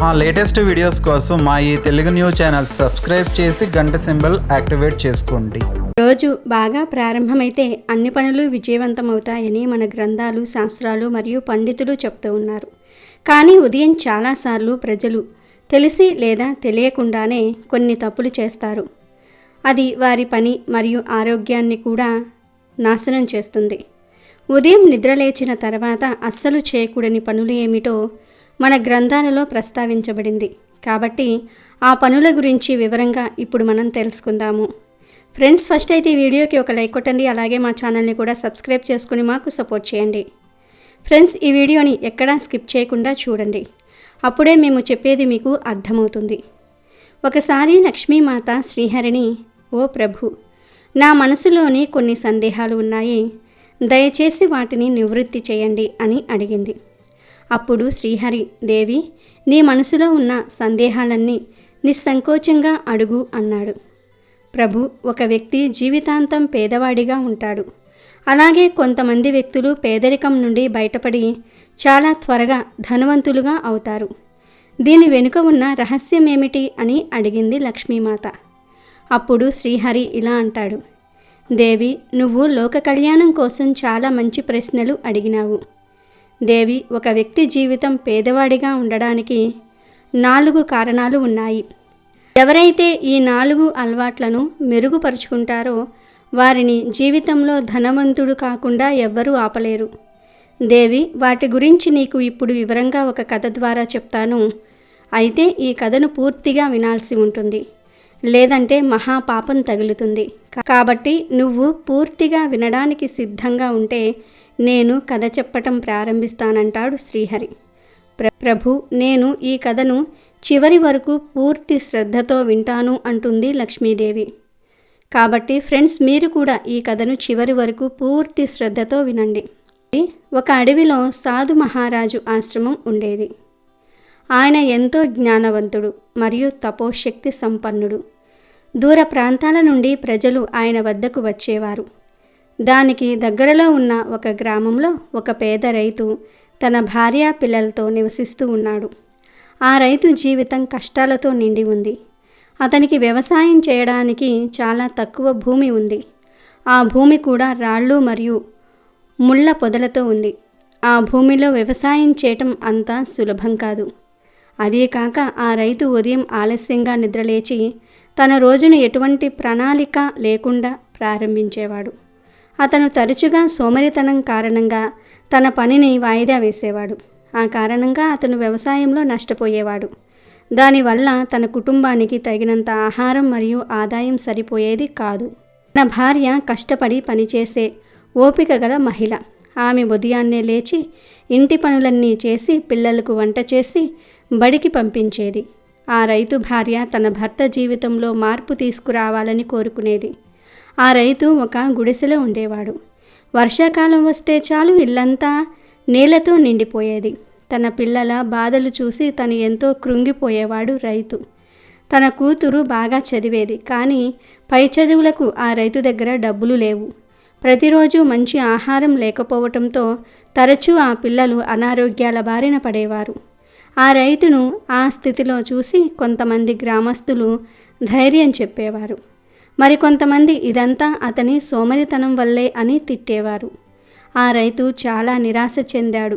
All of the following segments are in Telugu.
మా లేటెస్ట్ వీడియోస్ కోసం మా ఈ తెలుగు న్యూస్ ఛానల్ సబ్స్క్రైబ్ చేసి గంట సింబల్ యాక్టివేట్ చేసుకోండి. రోజు బాగా ప్రారంభమైతే అన్ని పనులు విజయవంతమవుతాయని మన గ్రంథాలు, శాస్త్రాలు మరియు పండితులు చెప్తూ ఉన్నారు. కానీ ఉదయం చాలాసార్లు ప్రజలు తెలిసి లేదా తెలియకుండానే కొన్ని తప్పులు చేస్తారు. అది వారి పని మరియు ఆరోగ్యాన్ని కూడా నాశనం చేస్తుంది. ఉదయం నిద్రలేచిన తర్వాత అస్సలు చేయకూడని పనులు ఏమిటో మన గ్రంథాలలో ప్రస్తావించబడింది. కాబట్టి ఆ పనుల గురించి వివరంగా ఇప్పుడు మనం తెలుసుకుందాము. ఫ్రెండ్స్, ఫస్ట్ అయితే ఈ వీడియోకి ఒక లైక్ కొట్టండి. అలాగే మా ఛానల్ని కూడా సబ్స్క్రైబ్ చేసుకుని మాకు సపోర్ట్ చేయండి. ఫ్రెండ్స్, ఈ వీడియోని ఎక్కడా స్కిప్ చేయకుండా చూడండి. అప్పుడే మేము చెప్పేది మీకు అర్థమవుతుంది. ఒకసారి లక్ష్మీమాత శ్రీహరిని, ఓ ప్రభు, నా మనసులోని కొన్ని సందేహాలు ఉన్నాయి, దయచేసి వాటిని నివృత్తి చేయండి అని అడిగింది. అప్పుడు శ్రీహరి, దేవి, నీ మనసులో ఉన్న సందేహాలన్నీ నిస్సంకోచంగా అడుగు అన్నాడు. ప్రభు, ఒక వ్యక్తి జీవితాంతం పేదవాడిగా ఉంటాడు. అలాగే కొంతమంది వ్యక్తులు పేదరికం నుండి బయటపడి చాలా త్వరగా ధనవంతులుగా అవుతారు. దీని వెనుక ఉన్న రహస్యం ఏమిటి అని అడిగింది లక్ష్మీమాత. అప్పుడు శ్రీహరి ఇలా అంటాడు, దేవి, నువ్వు లోక కళ్యాణం కోసం చాలా మంచి ప్రశ్నలు అడిగినావు. దేవి, ఒక వ్యక్తి జీవితం పేదవాడిగా ఉండడానికి 4 కారణాలు ఉన్నాయి. ఎవరైతే ఈ 4 అలవాట్లను మెరుగుపరుచుకుంటారో వారిని జీవితంలో ధనవంతుడు కాకుండా ఎవ్వరూ ఆపలేరు. దేవి, వాటి గురించి నీకు ఇప్పుడు వివరంగా ఒక కథ ద్వారా చెప్తాను. అయితే ఈ కథను పూర్తిగా వినాల్సి ఉంటుంది, లేదంటే మహాపాపం తగులుతుంది. కాబట్టి నువ్వు పూర్తిగా వినడానికి సిద్ధంగా ఉంటే నేను కథ చెప్పటం ప్రారంభిస్తానంటాడు శ్రీహరి. ప్రభు, నేను ఈ కథను చివరి వరకు పూర్తి శ్రద్ధతో వింటాను అంటుంది లక్ష్మీదేవి. కాబట్టి ఫ్రెండ్స్, మీరు కూడా ఈ కథను చివరి వరకు పూర్తి శ్రద్ధతో వినండి. ఒక అడవిలో సాధు మహారాజు ఆశ్రమం ఉండేది. ఆయన ఎంతో జ్ఞానవంతుడు మరియు తపోశక్తి సంపన్నుడు. దూర ప్రాంతాల నుండి ప్రజలు ఆయన వద్దకు వచ్చేవారు. దానికి దగ్గరలో ఉన్న ఒక గ్రామంలో ఒక పేద రైతు తన భార్య పిల్లలతో నివసిస్తూ ఉన్నాడు. ఆ రైతు జీవితం కష్టాలతో నిండి ఉంది. అతనికి వ్యవసాయం చేయడానికి చాలా తక్కువ భూమి ఉంది. ఆ భూమి కూడా రాళ్ళు మరియు ముళ్ళ పొదలతో ఉంది. ఆ భూమిలో వ్యవసాయం చేయటం అంత సులభం కాదు. అదే కాక ఆ రైతు ఉదయం ఆలస్యంగా నిద్రలేచి తన రోజును ఎటువంటి ప్రణాళిక లేకుండా ప్రారంభించేవాడు. అతను తరచుగా సోమరితనం కారణంగా తన పనిని వాయిదా వేసేవాడు. ఆ కారణంగా అతను వ్యవసాయంలో నష్టపోయేవాడు. దానివల్ల తన కుటుంబానికి తగినంత ఆహారం మరియు ఆదాయం సరిపోయేది కాదు. తన భార్య కష్టపడి పనిచేసే ఓపిక గల మహిళ. ఆమె ఉదయాన్నే లేచి ఇంటి పనులన్నీ చేసి పిల్లలకు వంట చేసి బడికి పంపించేది. ఆ రైతు భార్య తన భర్త జీవితంలో మార్పు తీసుకురావాలని కోరుకునేది. ఆ రైతు ఒక గుడిసెలో ఉండేవాడు. వర్షాకాలం వస్తే చాలు ఇల్లంతా నీళ్లతో నిండిపోయేది. తన పిల్లల బాధలు చూసి తను ఎంతో కృంగిపోయేవాడు రైతు. తన కూతురు బాగా చదివేది, కానీ పై చదువులకు ఆ రైతు దగ్గర డబ్బులు లేవు. ప్రతిరోజు మంచి ఆహారం లేకపోవటంతో తరచూ ఆ పిల్లలు అనారోగ్యాల బారిన పడేవారు. ఆ రైతును ఆ స్థితిలో చూసి కొంతమంది గ్రామస్తులు ధైర్యం చెప్పేవారు. మరికొంతమంది ఇదంతా అతని సోమరితనం వల్లే అని తిట్టేవారు. ఆ రైతు చాలా నిరాశ చెందాడు,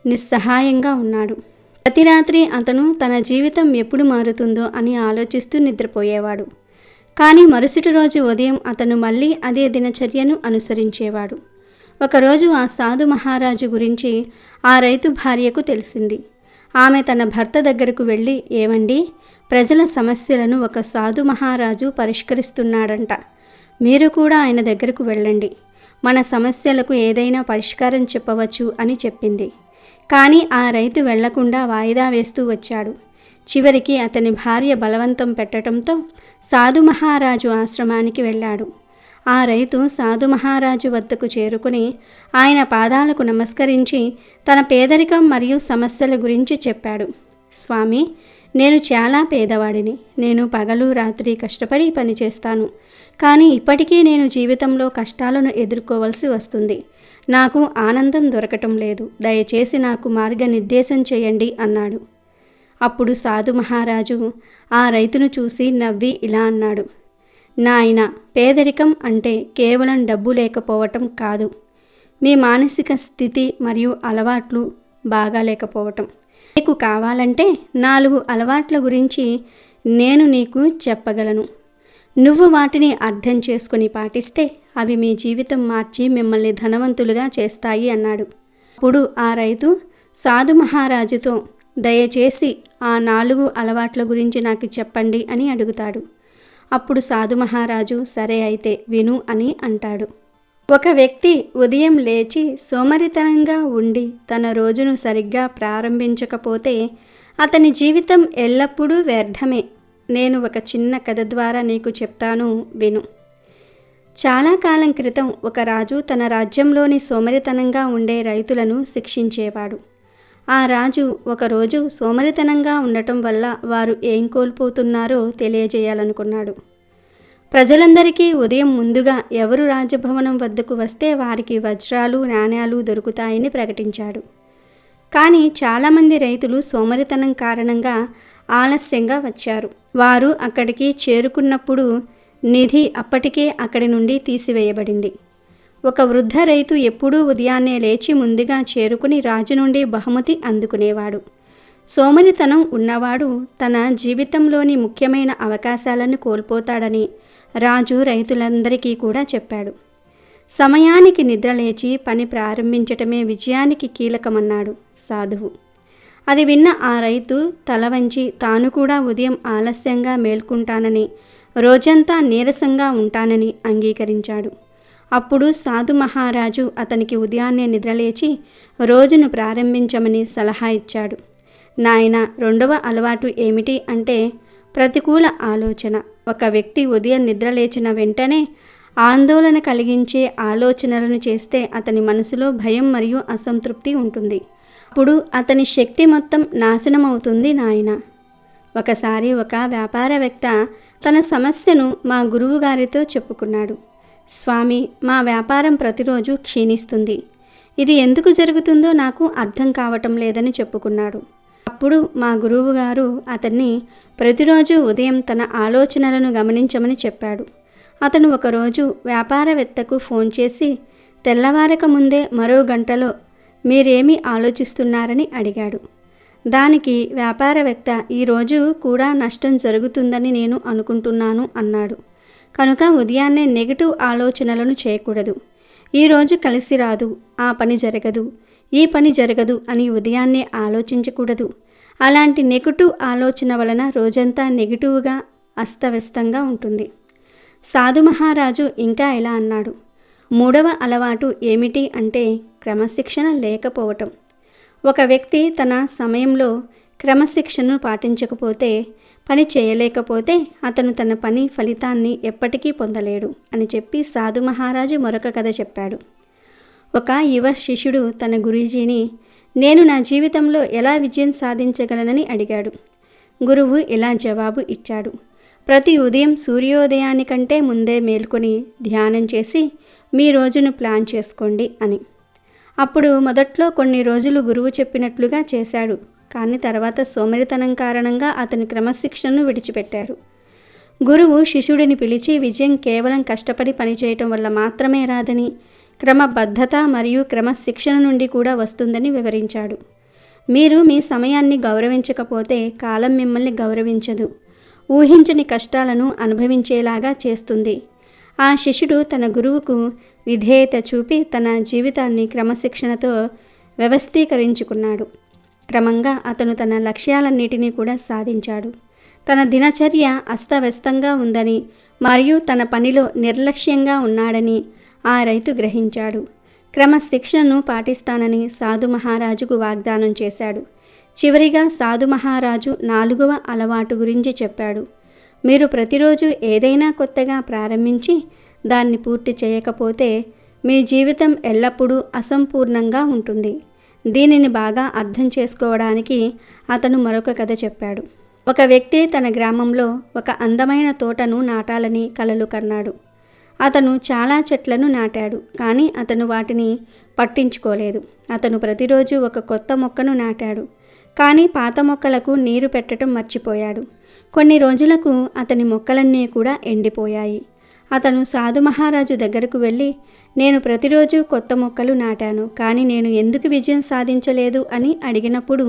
నిస్సహాయంగా ఉన్నాడు. ప్రతి రాత్రి అతను తన జీవితం ఎప్పుడు మారుతుందో అని ఆలోచిస్తూ నిద్రపోయేవాడు. కానీ మరుసటి రోజు ఉదయం అతను మళ్ళీ అదే దినచర్యను అనుసరించేవాడు. ఒకరోజు ఆ సాధు మహారాజు గురించి ఆ రైతు భార్యకు తెలిసింది. ఆమె తన భర్త దగ్గరకు వెళ్ళి, ఏమండి, ప్రజల సమస్యలను ఒక సాధు మహారాజు పరిష్కరిస్తున్నాడంట. మీరు కూడా ఆయన దగ్గరకు వెళ్ళండి. మన సమస్యలకు ఏదైనా పరిష్కారం చెప్పవచ్చు అని చెప్పింది. కానీ ఆ రైతు వెళ్లకుండా వాయిదా వేస్తూ వచ్చాడు. చివరికి అతని భార్య బలవంతం పెట్టడంతో సాధు మహారాజు ఆశ్రమానికి వెళ్ళాడు. ఆ రైతు సాధు మహారాజు వద్దకు చేరుకుని ఆయన పాదాలకు నమస్కరించి తన పేదరికం మరియు సమస్యల గురించి చెప్పాడు. స్వామి, నేను చాలా పేదవాడిని. నేను పగలు రాత్రి కష్టపడి పనిచేస్తాను. కానీ ఇప్పటికీ నేను జీవితంలో కష్టాలను ఎదుర్కోవలసి వస్తుంది. నాకు ఆనందం దొరకటం లేదు. దయచేసి నాకు మార్గనిర్దేశం చేయండి అన్నాడు. అప్పుడు సాధు మహారాజు ఆ రైతును చూసి నవ్వి ఇలా అన్నాడు, నాయనా, పేదరికం అంటే కేవలం డబ్బు లేకపోవటం కాదు, మీ మానసిక స్థితి మరియు అలవాట్లు బాగా లేకపోవటం. నీకు కావాలంటే 4 అలవాట్ల గురించి నేను నీకు చెప్పగలను. నువ్వు వాటిని అర్థం చేసుకుని పాటిస్తే అవి మీ జీవితం మార్చి మిమ్మల్ని ధనవంతులుగా చేస్తాయి అన్నాడు. అప్పుడు ఆ రైతు సాధు మహారాజుతో, దయచేసి ఆ 4 అలవాట్ల గురించి నాకు చెప్పండి అని అడుగుతాడు. అప్పుడు సాధు మహారాజు సరే అయితే విను అని అంటాడు. ఒక వ్యక్తి ఉదయం లేచి సోమరితనంగా ఉండి తన రోజును సరిగ్గా ప్రారంభించకపోతే అతని జీవితం ఎల్లప్పుడూ వ్యర్థమే. నేను ఒక చిన్న కథ ద్వారా నీకు చెప్తాను, విను. చాలా కాలం క్రితం ఒక రాజు తన రాజ్యంలోని సోమరితనంగా ఉండే రైతులను శిక్షించేవాడు. ఆ రాజు ఒకరోజు సోమరితనంగా ఉండటం వల్ల వారు ఏం కోల్పోతున్నారో తెలియజేయాలనుకున్నాడు. ప్రజలందరికీ ఉదయం ముందుగా ఎవరు రాజభవనం వద్దకు వస్తే వారికి వజ్రాలు, నాణ్యాలు దొరుకుతాయని ప్రకటించాడు. కానీ చాలామంది రైతులు సోమరితనం కారణంగా ఆలస్యంగా వచ్చారు. వారు అక్కడికి చేరుకున్నప్పుడు నిధి అప్పటికే అక్కడి నుండి తీసివేయబడింది. ఒక వృద్ధ రైతు ఎప్పుడూ ఉదయాన్నే లేచి ముందుగా చేరుకుని రాజు నుండి బహుమతి అందుకునేవాడు. సోమరితనం ఉన్నవాడు తన జీవితంలోని ముఖ్యమైన అవకాశాలను కోల్పోతాడని రాజు రైతులందరికీ కూడా చెప్పాడు. సమయానికి నిద్రలేచి పని ప్రారంభించటమే విజయానికి కీలకమన్నాడు సాధువు. అది విన్న ఆ రైతు తల వంచి తాను కూడా ఉదయం ఆలస్యంగా మేల్కుంటానని, రోజంతా నీరసంగా ఉంటానని అంగీకరించాడు. అప్పుడు సాధు మహారాజు అతనికి ఉదయాన్నే నిద్రలేచి రోజును ప్రారంభించమని సలహా ఇచ్చాడు. నాయనా, 2వ అలవాటు ఏమిటి అంటే ప్రతికూల ఆలోచన. ఒక వ్యక్తి ఉదయం నిద్రలేచిన వెంటనే ఆందోళన కలిగించే ఆలోచనలను చేస్తే అతని మనసులో భయం మరియు అసంతృప్తి ఉంటుంది. అప్పుడు అతని శక్తి మొత్తం నాశనం అవుతుంది నాయనా. ఒకసారి ఒక వ్యాపారవేత్త తన సమస్యను మా గురువు గారితో చెప్పుకున్నాడు. స్వామి, మా వ్యాపారం ప్రతిరోజు క్షీణిస్తుంది. ఇది ఎందుకు జరుగుతుందో నాకు అర్థం కావటం లేదని చెప్పుకున్నాడు. అప్పుడు మా గురువు గారు అతన్ని ప్రతిరోజు ఉదయం తన ఆలోచనలను గమనించమని చెప్పాడు. అతను ఒకరోజు వ్యాపారవేత్తకు ఫోన్ చేసి తెల్లవారక ముందే మరో గంటలో మీరేమి ఆలోచిస్తున్నారని అడిగాడు. దానికి వ్యాపారవేత్త, ఈరోజు కూడా నష్టం జరుగుతుందని నేను అనుకుంటున్నాను అన్నాడు. కనుక ఉదయాన్నే నెగిటివ్ ఆలోచనలను చేయకూడదు. ఈరోజు కలిసి రాదు, ఆ పని జరగదు, ఈ పని జరగదు అని ఉదయాన్నే ఆలోచించకూడదు. అలాంటి నెగిటివ్ ఆలోచన వలన రోజంతా నెగిటివ్గా అస్తవ్యస్తంగా ఉంటుంది. సాధు మహారాజు ఇంకా ఇలా అన్నాడు. 3వ అలవాటు ఏమిటి అంటే క్రమశిక్షణ లేకపోవటం. ఒక వ్యక్తి తన సమయంలో క్రమశిక్షణను పాటించకపోతే, పని చేయలేకపోతే అతను తన పని ఫలితాన్ని ఎప్పటికీ పొందలేడు అని చెప్పి సాధు మహారాజు మరొక కథ చెప్పాడు. ఒక యువ శిష్యుడు తన గురూజీని, నేను నా జీవితంలో ఎలా విజయం సాధించగలనని అడిగాడు. గురువు ఇలా జవాబు ఇచ్చాడు. ప్రతి ఉదయం సూర్యోదయానికంటే ముందే మేల్కొని ధ్యానం చేసి మీ రోజును ప్లాన్ చేసుకోండి అని. అప్పుడు మొదట్లో కొన్ని రోజులు గురువు చెప్పినట్లుగా చేశాడు. కానీ తర్వాత సోమరితనం కారణంగా అతని క్రమశిక్షణను విడిచిపెట్టాడు. గురువు శిష్యుడిని పిలిచి విజయం కేవలం కష్టపడి పనిచేయటం వల్ల మాత్రమే రాదని, క్రమబద్ధత మరియు క్రమశిక్షణ నుండి కూడా వస్తుందని వివరించాడు. మీరు మీ సమయాన్ని గౌరవించకపోతే కాలం మిమ్మల్ని గౌరవించదు, ఊహించని కష్టాలను అనుభవించేలాగా చేస్తుంది. ఆ శిష్యుడు తన గురువుకు విధేయత చూపి తన జీవితాన్ని క్రమశిక్షణతో వ్యవస్థీకరించుకున్నాడు. క్రమంగా అతను తన లక్ష్యాలన్నిటినీ కూడా సాధించాడు. తన దినచర్య అస్తవ్యస్తంగా ఉందని మరియు తన పనిలో నిర్లక్ష్యంగా ఉన్నాడని ఆ రైతు గ్రహించాడు. క్రమశిక్షణను పాటిస్తానని సాధు మహారాజుకు వాగ్దానం చేశాడు. చివరిగా సాధు మహారాజు 4వ అలవాటు గురించి చెప్పాడు. మీరు ప్రతిరోజు ఏదైనా కొత్తగా ప్రారంభించి దాన్ని పూర్తి చేయకపోతే మీ జీవితం ఎల్లప్పుడూ అసంపూర్ణంగా ఉంటుంది. దీనిని బాగా అర్థం చేసుకోవడానికి అతను మరొక కథ చెప్పాడు. ఒక వ్యక్తి తన గ్రామంలో ఒక అందమైన తోటను నాటాలని కలలు కన్నాడు. అతను చాలా చెట్లను నాటాడు, కానీ అతను వాటిని పట్టించుకోలేదు. అతను ప్రతిరోజు ఒక కొత్త మొక్కను నాటాడు, కానీ పాత మొక్కలకు నీరు పెట్టడం మర్చిపోయాడు. కొన్ని రోజులకు అతని మొక్కలన్నీ కూడా ఎండిపోయాయి. అతను సాధు మహారాజు దగ్గరకు వెళ్ళి, నేను ప్రతిరోజు కొత్త మొక్కలు నాటాను, కానీ నేను ఎందుకు విజయం సాధించలేదు అని అడిగినప్పుడు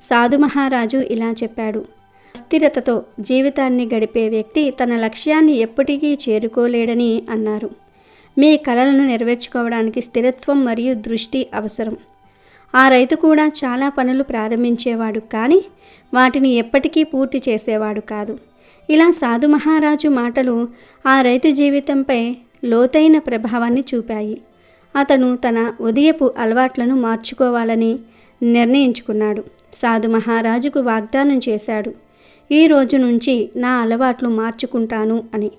సాధు మహారాజు ఇలా చెప్పాడు. అస్థిరతతో జీవితాన్ని గడిపే వ్యక్తి తన లక్ష్యాన్ని ఎప్పటికీ చేరుకోలేడని అన్నారు. మీ కలలను నెరవేర్చుకోవడానికి స్థిరత్వం మరియు దృష్టి అవసరం. ఆ రైతు కూడా చాలా పనులు ప్రారంభించేవాడు, కానీ వాటిని ఎప్పటికీ పూర్తి చేసేవాడు కాదు. ఇలా సాధు మహారాజు మాటలు ఆ రైతు జీవితంపై లోతైన ప్రభావాన్ని చూపాయి. అతను తన ఉదయపు అలవాట్లను మార్చుకోవాలని నిర్ణయించుకున్నాడు. సాధు మహారాజుకు వాగ్దానం చేశాడు, ఈ రోజు నుంచి నా అలవాట్లు మార్చుకుంటాను అని.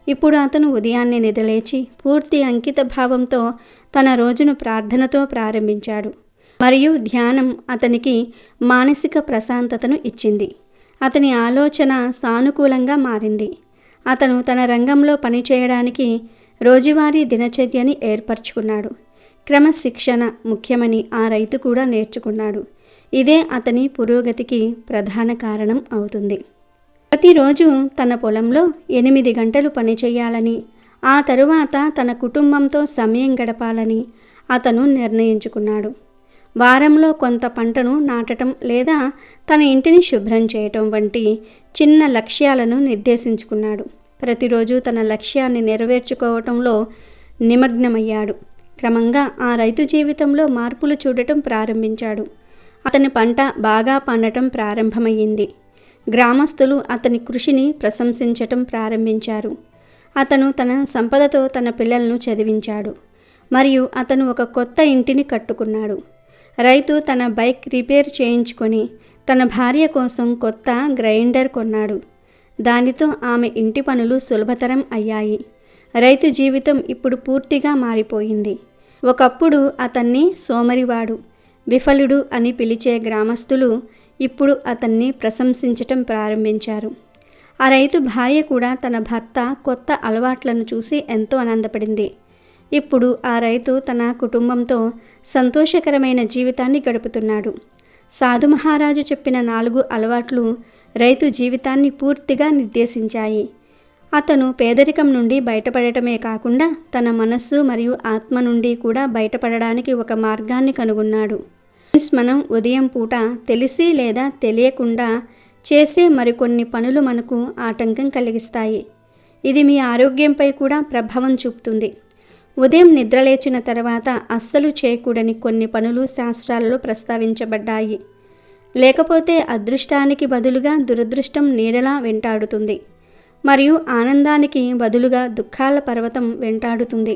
ఇప్పుడు అతను ఉదయాన్నే నిద్రలేచి పూర్తి అంకిత భావంతో తన రోజును ప్రార్థనతో ప్రారంభించాడు. మరియు ధ్యానం అతనికి మానసిక ప్రశాంతతను ఇచ్చింది. అతని ఆలోచన సానుకూలంగా మారింది. అతను తన రంగంలో పనిచేయడానికి రోజువారీ దినచర్యని ఏర్పరచుకున్నాడు. క్రమశిక్షణ ముఖ్యమని ఆ రైతు కూడా నేర్చుకున్నాడు. ఇదే అతని పురోగతికి ప్రధాన కారణం అవుతుంది. ప్రతిరోజు తన పొలంలో 8 గంటలు పనిచేయాలని, ఆ తరువాత తన కుటుంబంతో సమయం గడపాలని అతను నిర్ణయించుకున్నాడు. వారంలో కొంత పంటను నాటడం లేదా తన ఇంటిని శుభ్రం చేయటం వంటి చిన్న లక్ష్యాలను నిర్దేశించుకున్నాడు. ప్రతిరోజు తన లక్ష్యాన్ని నెరవేర్చుకోవటంలో నిమగ్నమయ్యాడు. క్రమంగా ఆ రైతు జీవితంలో మార్పులు చూడటం ప్రారంభించాడు. అతని పంట బాగా పండటం ప్రారంభమయ్యింది. గ్రామస్తులు అతని కృషిని ప్రశంసించటం ప్రారంభించారు. అతను తన సంపదతో తన పిల్లలను చదివించాడు మరియు అతను ఒక కొత్త ఇంటిని కట్టుకున్నాడు. రైతు తన బైక్ రిపేర్ చేయించుకొని తన భార్య కోసం కొత్త గ్రైండర్ కొన్నాడు. దానితో ఆమె ఇంటి పనులు సులభతరం అయ్యాయి. రైతు జీవితం ఇప్పుడు పూర్తిగా మారిపోయింది. ఒకప్పుడు అతన్ని సోమరివాడు, విఫలుడు అని పిలిచే గ్రామస్తులు ఇప్పుడు అతన్ని ప్రశంసించటం ప్రారంభించారు. ఆ రైతు భార్య కూడా తన భర్త కొత్త అలవాట్లను చూసి ఎంతో ఆనందపడింది. ఇప్పుడు ఆ రైతు తన కుటుంబంతో సంతోషకరమైన జీవితాన్ని గడుపుతున్నాడు. సాధు మహారాజు చెప్పిన 4 అలవాట్లు రైతు జీవితాన్ని పూర్తిగా నిర్దేశించాయి. అతను పేదరికం నుండి బయటపడటమే కాకుండా తన మనస్సు మరియు ఆత్మ నుండి కూడా బయటపడడానికి ఒక మార్గాన్ని కనుగొన్నాడు. మనం ఉదయం పూట తెలిసి లేదా తెలియకుండా చేసే మరికొన్ని పనులు మనకు ఆటంకం కలిగిస్తాయి. ఇది మీ ఆరోగ్యంపై కూడా ప్రభావం చూపుతుంది. ఉదయం నిద్రలేచిన తర్వాత అస్సలు చేయకూడని కొన్ని పనులు శాస్త్రాలలో ప్రస్తావించబడ్డాయి. లేకపోతే అదృష్టానికి బదులుగా దురదృష్టం నీడలా వెంటాడుతుంది మరియు ఆనందానికి బదులుగా దుఃఖాల పర్వతం వెంటాడుతుంది.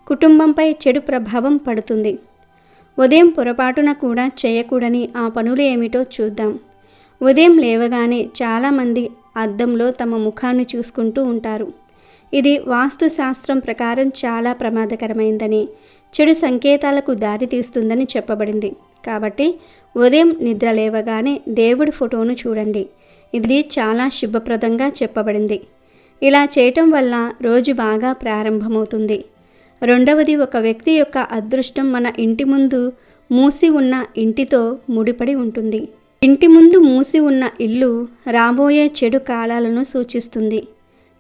కుటుంబంపై చెడు ప్రభావం పడుతుంది. ఉదయం పొరపాటున కూడా చేయకూడని ఆ పనులు ఏమిటో చూద్దాం. ఉదయం లేవగానే చాలామంది అద్దంలో తమ ముఖాన్ని చూసుకుంటూ ఉంటారు. ఇది వాస్తు శాస్త్రం ప్రకారం చాలా ప్రమాదకరమైందని, చెడు సంకేతాలకు దారితీస్తుందని చెప్పబడింది. కాబట్టి ఉదయం నిద్ర లేవగానే దేవుడి ఫోటోను చూడండి. ఇది చాలా శుభప్రదంగా చెప్పబడింది. ఇలా చేయటం వల్ల రోజు బాగా ప్రారంభమవుతుంది. రెండవది, ఒక వ్యక్తి యొక్క అదృష్టం మన ఇంటి ముందు మూసి ఉన్న ఇంటితో ముడిపడి ఉంటుంది. ఇంటి ముందు మూసి ఉన్న ఇల్లు రాబోయే చెడు కాలాలను సూచిస్తుంది.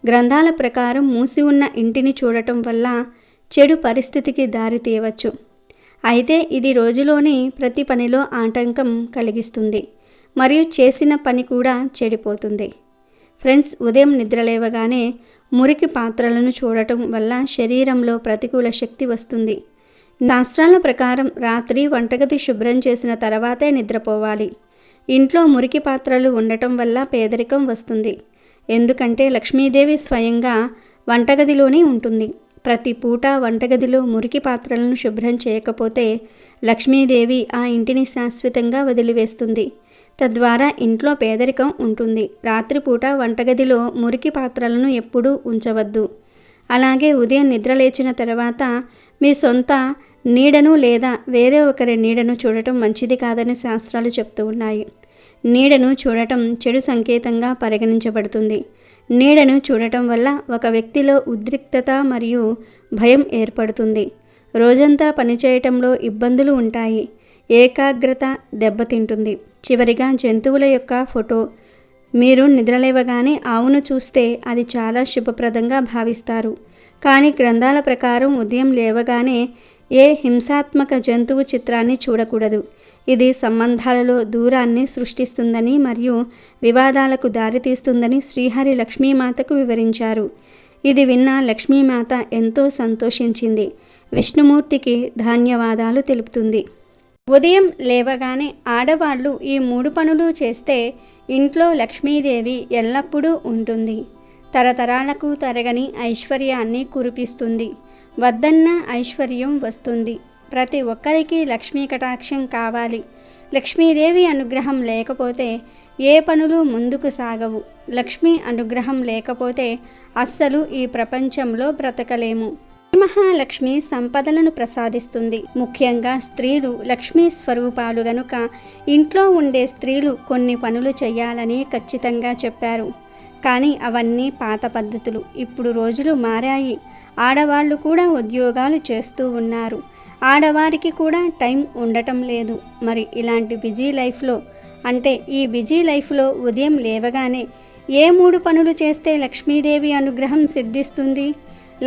గ్రంథాల ప్రకారం మూసి ఉన్న ఇంటిని చూడటం వల్ల చెడు పరిస్థితికి దారి తీయవచ్చు. అయితే ఇది రోజులోని ప్రతి పనిలో ఆటంకం కలిగిస్తుంది మరియు చేసిన పని కూడా చెడిపోతుంది. ఫ్రెండ్స్, ఉదయం నిద్రలేవగానే మురికి పాత్రలను చూడటం వల్ల శరీరంలో ప్రతికూల శక్తి వస్తుంది. శాస్త్రాల ప్రకారం రాత్రి వంటగది శుభ్రం చేసిన తర్వాతే నిద్రపోవాలి. ఇంట్లో మురికి పాత్రలు ఉండటం వల్ల పేదరికం వస్తుంది. ఎందుకంటే లక్ష్మీదేవి స్వయంగా వంటగదిలోనే ఉంటుంది. ప్రతి పూట వంటగదిలో మురికి పాత్రలను శుభ్రం చేయకపోతే లక్ష్మీదేవి ఆ ఇంటిని శాశ్వతంగా వదిలివేస్తుంది. తద్వారా ఇంట్లో పేదరికం ఉంటుంది. రాత్రిపూట వంటగదిలో మురికి పాత్రలను ఎప్పుడూ ఉంచవద్దు. అలాగే ఉదయం నిద్రలేచిన తర్వాత మీ సొంత నీడను లేదా వేరే ఒకరి నీడను చూడటం మంచిది కాదని శాస్త్రాలు చెప్తూ ఉన్నాయి. నీడను చూడటం చెడు సంకేతంగా పరిగణించబడుతుంది. నీడను చూడటం వల్ల ఒక వ్యక్తిలో ఉద్రిక్తత మరియు భయం ఏర్పడుతుంది. రోజంతా పనిచేయటంలో ఇబ్బందులు ఉంటాయి. ఏకాగ్రత దెబ్బతింటుంది. చివరిగా జంతువుల యొక్క ఫోటో. మీరు నిద్రలేవగానే ఆవును చూస్తే అది చాలా శుభప్రదంగా భావిస్తారు. కానీ గ్రంథాల ప్రకారం ఉదయం లేవగానే ఏ హింసాత్మక జంతువు చిత్రాన్ని చూడకూడదు. ఇది సంబంధాలలో దూరాన్ని సృష్టిస్తుందని మరియు వివాదాలకు దారితీస్తుందని శ్రీహరి లక్ష్మీమాతకు వివరించారు. ఇది విన్న లక్ష్మీమాత ఎంతో సంతోషించింది. విష్ణుమూర్తికి ధన్యవాదాలు తెలుపుతుంది. ఉదయం లేవగానే ఆడవాళ్ళు ఈ 3 పనులు చేస్తే ఇంట్లో లక్ష్మీదేవి ఎల్లప్పుడూ ఉంటుంది. తరతరాలకు తరగని ఐశ్వర్యాన్ని కురిపిస్తుంది. వద్దన్న ఐశ్వర్యం వస్తుంది. ప్రతి ఒక్కరికి లక్ష్మీ కటాక్షం కావాలి. లక్ష్మీదేవి అనుగ్రహం లేకపోతే ఏ పనులు ముందుకు సాగవు. లక్ష్మీ అనుగ్రహం లేకపోతే అస్సలు ఈ ప్రపంచంలో బ్రతకలేము. మహాలక్ష్మి సంపదలను ప్రసాదిస్తుంది. ముఖ్యంగా స్త్రీలు లక్ష్మీ స్వరూపాలు గనుక ఇంట్లో ఉండే స్త్రీలు కొన్ని పనులు చేయాలని ఖచ్చితంగా చెప్పారు. కానీ అవన్నీ పాత పద్ధతులు. ఇప్పుడు రోజులు మారాయి. ఆడవాళ్ళు కూడా ఉద్యోగాలు చేస్తూ ఉన్నారు. ఆడవారికి కూడా టైం ఉండటం లేదు. మరి ఇలాంటి బిజీ లైఫ్లో, అంటే ఈ బిజీ లైఫ్లో ఉదయం లేవగానే ఏ 3 పనులు చేస్తే లక్ష్మీదేవి అనుగ్రహం సిద్ధిస్తుంది?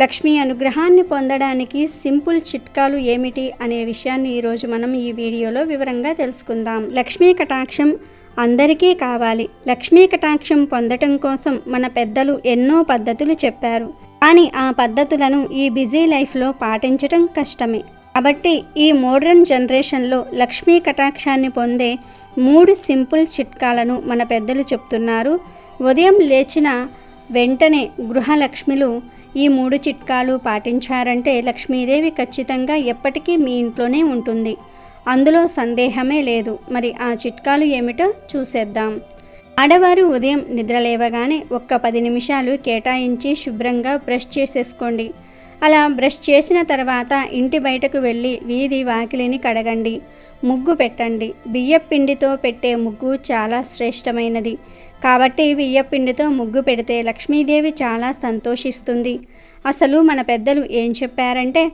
లక్ష్మీ అనుగ్రహాన్ని పొందడానికి సింపుల్ చిట్కాలు ఏమిటి అనే విషయాన్ని ఈరోజు మనం ఈ వీడియోలో వివరంగా తెలుసుకుందాం. లక్ష్మీ కటాక్షం అందరికీ కావాలి. లక్ష్మీ కటాక్షం పొందటం కోసం మన పెద్దలు ఎన్నో పద్ధతులు చెప్పారు. కానీ ఆ పద్ధతులను ఈ బిజీ లైఫ్లో పాటించటం కష్టమే. కాబట్టి ఈ మోడ్రన్ జనరేషన్లో లక్ష్మీ కటాక్షాన్ని పొందే 3 సింపుల్ చిట్కాలను మన పెద్దలు చెప్తున్నారు. ఉదయం లేచిన వెంటనే గృహలక్ష్మిలు ఈ 3 చిట్కాలు పాటించారంటే లక్ష్మీదేవి ఖచ్చితంగా ఎప్పటికీ మీ ఇంట్లోనే ఉంటుంది. అందులో సందేహమే లేదు. మరి ఆ చిట్కాలు ఏమిటో చూసేద్దాం. ఆడవారు ఉదయం నిద్రలేవగానే ఒక్క 10 నిమిషాలు కేటాయించి శుభ్రంగా బ్రష్ చేసేసుకోండి. అలా బ్రష్ చేసిన తర్వాత ఇంటి బయటకు వెళ్ళి వీధి వాకిలిని కడగండి. ముగ్గు పెట్టండి. బియ్యపిండితో పెట్టే ముగ్గు చాలా శ్రేష్టమైనది. కాబట్టి బియ్యపిండితో ముగ్గు పెడితే లక్ష్మీదేవి చాలా సంతోషిస్తుంది. అసలు మన పెద్దలు ఏం చెప్పారంటే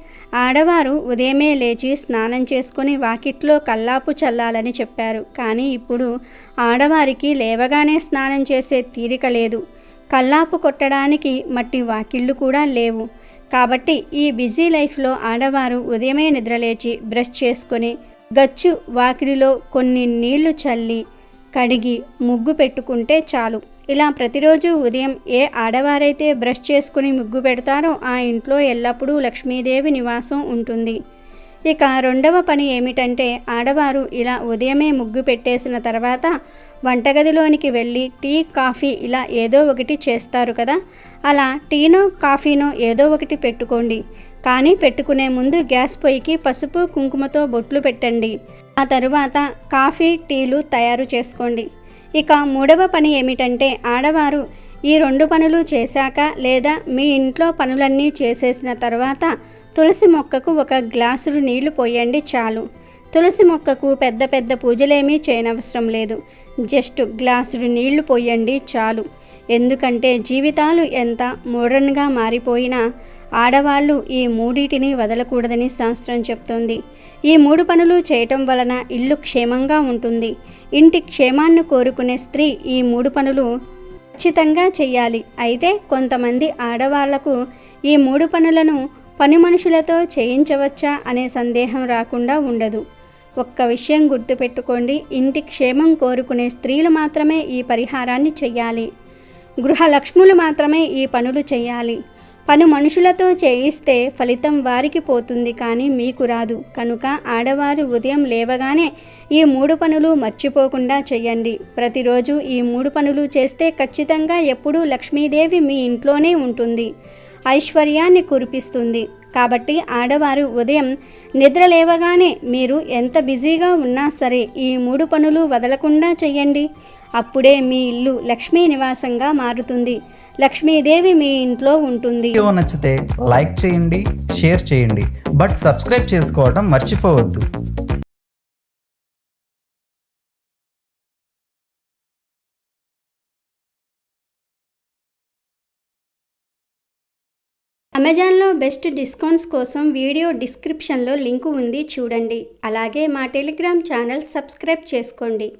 ఆడవారు ఉదయమే లేచి స్నానం చేసుకొని వాకిట్లో కల్లాపు చల్లాలని చెప్పారు. కానీ ఇప్పుడు ఆడవారికి లేవగానే స్నానం చేసే తీరిక లేదు. కల్లాపు కొట్టడానికి మట్టి వాకిళ్ళు కూడా లేవు. కాబట్టి ఈ బిజీ లైఫ్లో ఆడవారు ఉదయమే నిద్రలేచి బ్రష్ చేసుకొని గచ్చు వాకిలిలో కొన్ని నీళ్లు చల్లి కడిగి ముగ్గు పెట్టుకుంటే చాలు. ఇలా ప్రతిరోజు ఉదయం ఏ ఆడవారైతే బ్రష్ చేసుకుని ముగ్గు పెడతారో ఆ ఇంట్లో ఎల్లప్పుడూ లక్ష్మీదేవి నివాసం ఉంటుంది. ఇక రెండవ పని ఏమిటంటే ఆడవారు ఇలా ఉదయమే ముగ్గు పెట్టేసిన తర్వాత వంటగదిలోనికి వెళ్ళి టీ, కాఫీ ఇలా ఏదో ఒకటి చేస్తారు కదా. అలా టీనో కాఫీనో ఏదో ఒకటి పెట్టుకోండి. కానీ పెట్టుకునే ముందు గ్యాస్ పొయ్యికి పసుపు కుంకుమతో బొట్లు పెట్టండి. ఆ తరువాత కాఫీ, టీలు తయారు చేసుకోండి. ఇక మూడవ పని ఏమిటంటే ఆడవారు ఈ 2 పనులు చేశాక లేదా మీ ఇంట్లో పనులన్నీ చేసేసిన తర్వాత తులసి మొక్కకు 1 గ్లాసుడు నీళ్లు పోయండి చాలు. తులసి మొక్కకు పెద్ద పెద్ద పూజలేమీ చేయనవసరం లేదు. జస్ట్ గ్లాసుడు నీళ్లు పోయండి చాలు. ఎందుకంటే జీవితాలు ఎంత మోడర్న్గా మారిపోయినా ఆడవాళ్ళు ఈ 3టిని వదలకూడదని శాస్త్రం చెప్తోంది. ఈ 3 పనులు చేయటం వలన ఇల్లు క్షేమంగా ఉంటుంది. ఇంటి క్షేమాన్ని కోరుకునే స్త్రీ ఈ 3 పనులు ఖచ్చితంగా చెయ్యాలి. అయితే కొంతమంది ఆడవాళ్లకు ఈ 3 పనులను పని మనుషులతో చేయించవచ్చా అనే సందేహం రాకుండా ఉండదు. ఒక్క విషయం గుర్తుపెట్టుకోండి, ఇంటి క్షేమం కోరుకునే స్త్రీలు మాత్రమే ఈ పరిహారాన్ని చెయ్యాలి. గృహలక్ష్ములు మాత్రమే ఈ పనులు చెయ్యాలి. పని మనుషులతో చేయిస్తే ఫలితం వారికి పోతుంది, కానీ మీకు రాదు. కనుక ఆడవారు ఉదయం లేవగానే ఈ 3 పనులు మర్చిపోకుండా చెయ్యండి. ప్రతిరోజు ఈ 3 పనులు చేస్తే ఖచ్చితంగా ఎప్పుడూ లక్ష్మీదేవి మీ ఇంట్లోనే ఉంటుంది, ఐశ్వర్యాన్ని కురిపిస్తుంది. కాబట్టి ఆడవారు ఉదయం నిద్ర లేవగానే మీరు ఎంత బిజీగా ఉన్నా సరే ఈ 3 పనులు వదలకుండా చెయ్యండి. అప్పుడే మీ ఇల్లు లక్ష్మీ నివాసంగా మారుతుంది. లక్ష్మీదేవి మీ ఇంట్లో ఉంటుంది. వీడియో నచ్చితే లైక్ చేయండి, షేర్ చేయండి, బట్ సబ్స్క్రైబ్ చేసుకోవడం మర్చిపోవద్దు. అమెజాన్లో బెస్ట్ డిస్కౌంట్స్ కోసం వీడియో డిస్క్రిప్షన్లో లింకు ఉంది చూడండి. అలాగే మా టెలిగ్రామ్ ఛానల్ సబ్స్క్రైబ్ చేసుకోండి.